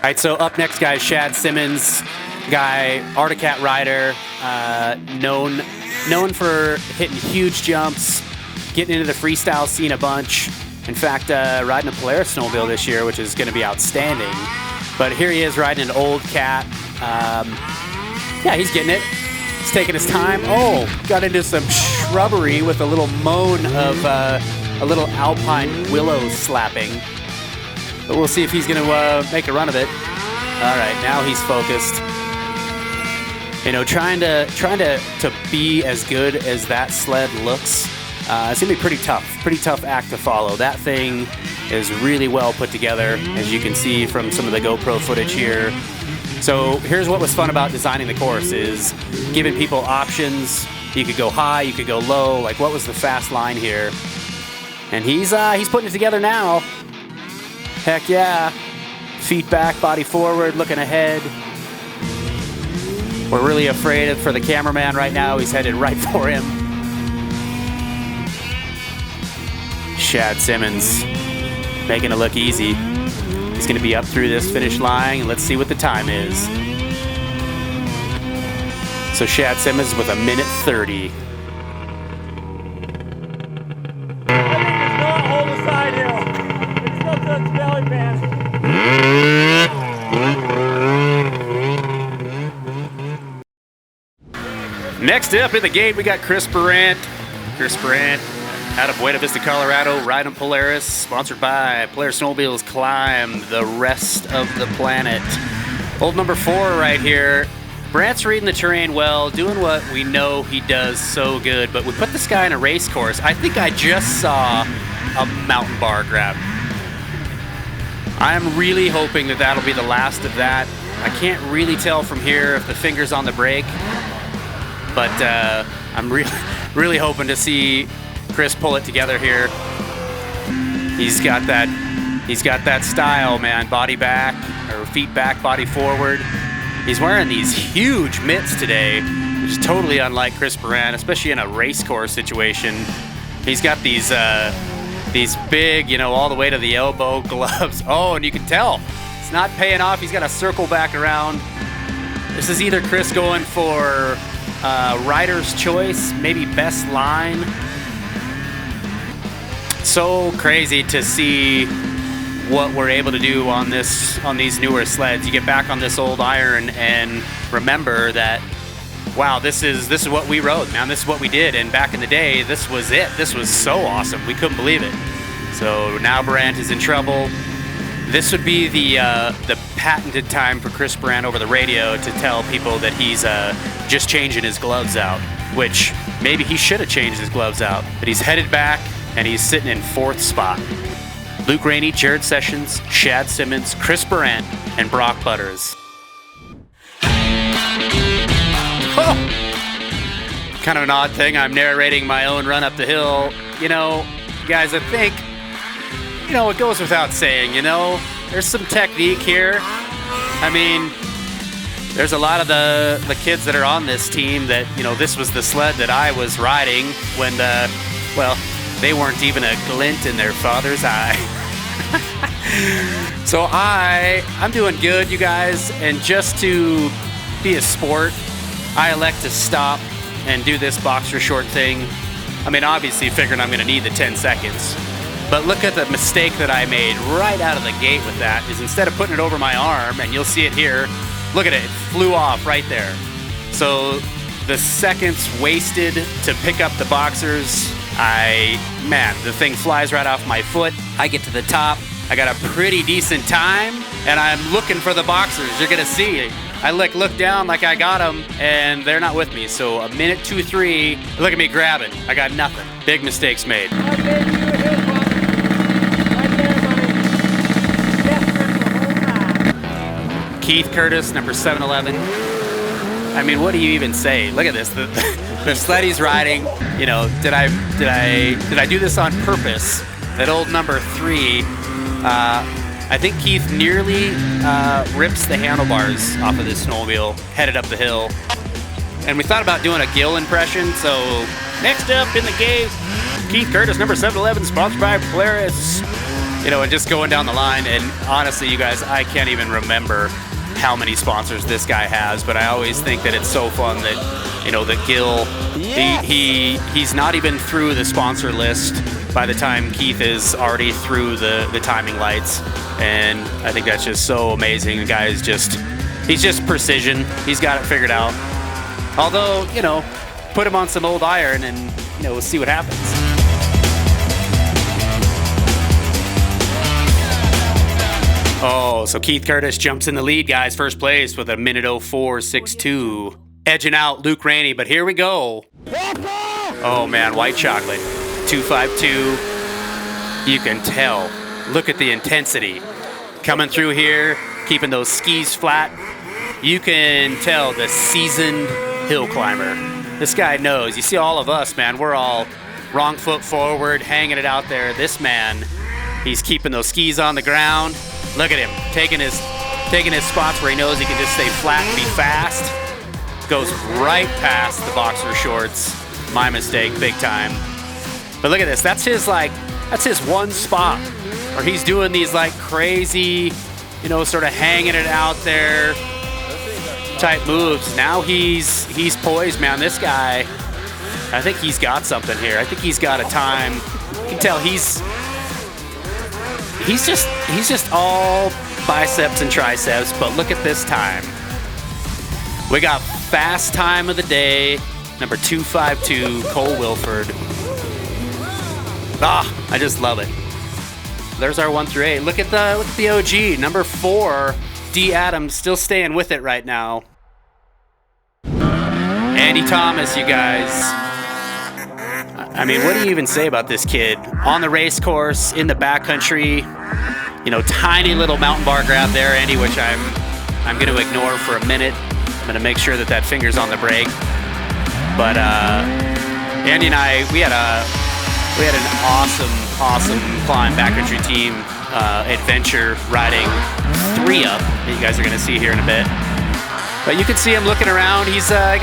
right, so up next, guys, Shad Simmons, guy, Arctic rider, known for hitting huge jumps, getting into the freestyle scene a bunch. In fact, riding a Polaris snowmobile this year, which is going to be outstanding. But here he is riding an old cat. Yeah, he's getting it. He's taking his time. Oh, got into some shrubbery with a little moan of a little alpine willow slapping. But we'll see if he's going to make a run of it. All right, now he's focused. You know, trying to be as good as that sled looks. It's gonna be pretty tough act to follow. That thing is really well put together, as you can see from some of the GoPro footage here. So here's what was fun about designing the course is giving people options. You could go high, you could go low. Like, what was the fast line here? And he's putting it together now. Heck yeah. Feet back, body forward, looking ahead. We're really afraid for the cameraman right now. He's headed right for him. Shad Simmons making it look easy. He's gonna be up through this finish line, and let's see what the time is. So Shad Simmons with 1:30. It's not hold the side hill. It's still to its belly band. Next up in the gate, we got Chris Barrant. Chris Barrant out of Buena Vista, Colorado, riding Polaris, sponsored by Polaris Snowmobiles, Climb the Rest of the Planet. Old number 4 right here. Brant's reading the terrain well, doing what we know he does so good, but we put this guy in a race course. I think I just saw a mountain bar grab. I'm really hoping that that'll be the last of that. I can't really tell from here if the finger's on the brake, but I'm really hoping to see Chris pull it together here. He's got that style, man. Body back, or feet back, body forward. He's wearing these huge mitts today, which is totally unlike Chris Barrant, especially in a race course situation. He's got these big, you know, all the way to the elbow gloves. Oh, and you can tell it's not paying off. He's got to circle back around. This is either Chris going for rider's choice, maybe best line. So crazy to see what we're able to do on these newer sleds. You get back on this old iron and remember that, wow, this is what we rode, man. This is what we did, and back in the day, this was it. This was so awesome. We couldn't believe it. So now Barrant is in trouble. This would be the patented time for Chris Barrant over the radio to tell people that he's just changing his gloves out, which maybe he should have changed his gloves out, but he's headed back and he's sitting in 4th spot. Luke Rainey, Jared Sessions, Shad Simmons, Chris Barrant, and Brock Butters. Oh! Kind of an odd thing, I'm narrating my own run up the hill. You know, guys, I think, you know, it goes without saying, you know, there's some technique here. I mean, there's a lot of the kids that are on this team that, you know, this was the sled that I was riding when, well, they weren't even a glint in their father's eye. So I'm doing good, you guys, and just to be a sport, I elect to stop and do this boxer short thing. I mean, obviously figuring I'm gonna need the 10 seconds. But look at the mistake that I made right out of the gate with that, is instead of putting it over my arm, and you'll see it here, look at it, it flew off right there. So the seconds wasted to pick up the boxers, man, the thing flies right off my foot. I get to the top, I got a pretty decent time, and I'm looking for the boxers. You're gonna see. I look down like I got them, and they're not with me. So 1:23, look at me grabbing. I got nothing. Big mistakes made. I gave you a hit, buddy. Right there, buddy. Keith Curtis, number 711. I mean, what do you even say? Look at this. The sled he's riding, you know, did I do this on purpose? That old number 3, I think Keith nearly rips the handlebars off of this snowmobile, headed up the hill. And we thought about doing a Gill impression, so next up in the game, Keith Curtis, number 711, sponsored by Polaris. You know, and just going down the line, and honestly, you guys, I can't even remember how many sponsors this guy has, but I always think that it's so fun that, you know, that Gil, he's not even through the sponsor list by the time Keith is already through the timing lights, and I think that's just so amazing. The guy is he's just precision. He's got it figured out. Although, you know, put him on some old iron and, you know, we'll see what happens. Oh, so Keith Curtis jumps in the lead, guys. First place with a minute 04.62. Edging out Luke Rainey, but here we go. Oh, man, white chocolate. 2.52. You can tell. Look at the intensity. Coming through here, keeping those skis flat. You can tell the seasoned hill climber. This guy knows. You see all of us, man. We're all wrong foot forward, hanging it out there. This man, he's keeping those skis on the ground. Look at him, taking his spots where he knows he can just stay flat and be fast. Goes right past the boxer shorts. My mistake, big time. But look at this, that's his one spot where he's doing these like crazy, you know, sort of hanging it out there type moves. Now he's poised, man. This guy, I think he's got something here. I think he's got a time. You can tell he's just all biceps and triceps, but look at this time. We got fast time of the day, number 252, Cole Wilford. I just love it. There's our 1 through 8. Look at the OG, number 4, D. Adams, still staying with it right now. Andy Thomas, you guys. I mean, what do you even say about this kid? On the race course, in the backcountry, you know, tiny little mountain bar grab there, Andy, which I'm going to ignore for a minute. I'm going to make sure that finger's on the brake. But Andy and I, we had an awesome climb backcountry team adventure riding 3-up that you guys are going to see here in a bit. But you can see him looking around. He's got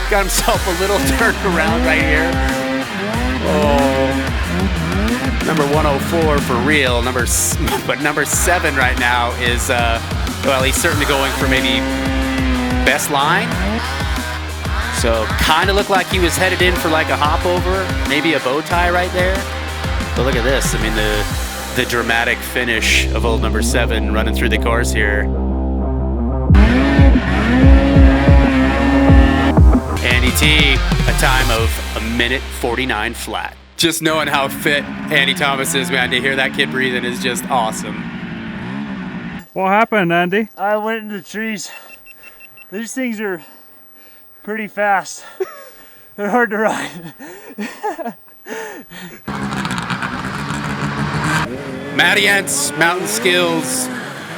himself a little turned around right here. Oh, number 104 for real. But number 7 right now is, well, he's certainly going for maybe best line. So kind of looked like he was headed in for like a hop over, maybe a bow tie right there. But look at this. I mean, the dramatic finish of old number 7 running through the course here. Andy T, a time of a minute 49 flat. Just knowing how fit Andy Thomas is, man, to hear that kid breathing is just awesome. What happened, Andy? I went into the trees. These things are pretty fast. They're hard to ride. Matty Entz, Mountain Skills.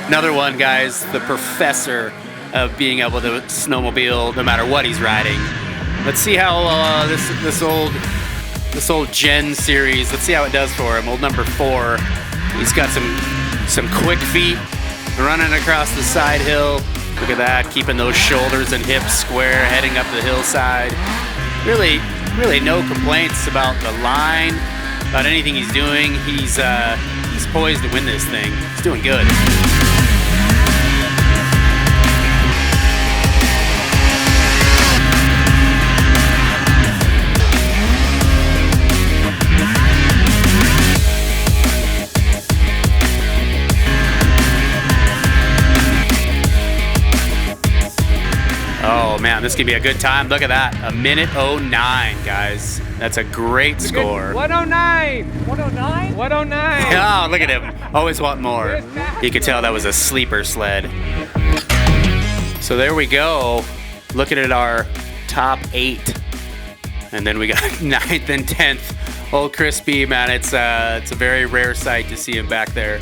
Another one, guys, the professor of being able to snowmobile no matter what he's riding. Let's see how this old Gen series, let's see how it does for him. Old number 4, he's got some quick feet running across the side hill. Look at that, keeping those shoulders and hips square, heading up the hillside. Really no complaints about the line, about anything he's doing. He's poised to win this thing. He's doing good. Oh man, this could be a good time. Look at that, a minute 09, guys. That's a great score. 109. 109? 109. Oh, look at him. Always want more. You could tell that was a sleeper sled. So there we go. Looking at our top 8. And then we got 9th and 10th. Old Chris B, man, it's a very rare sight to see him back there.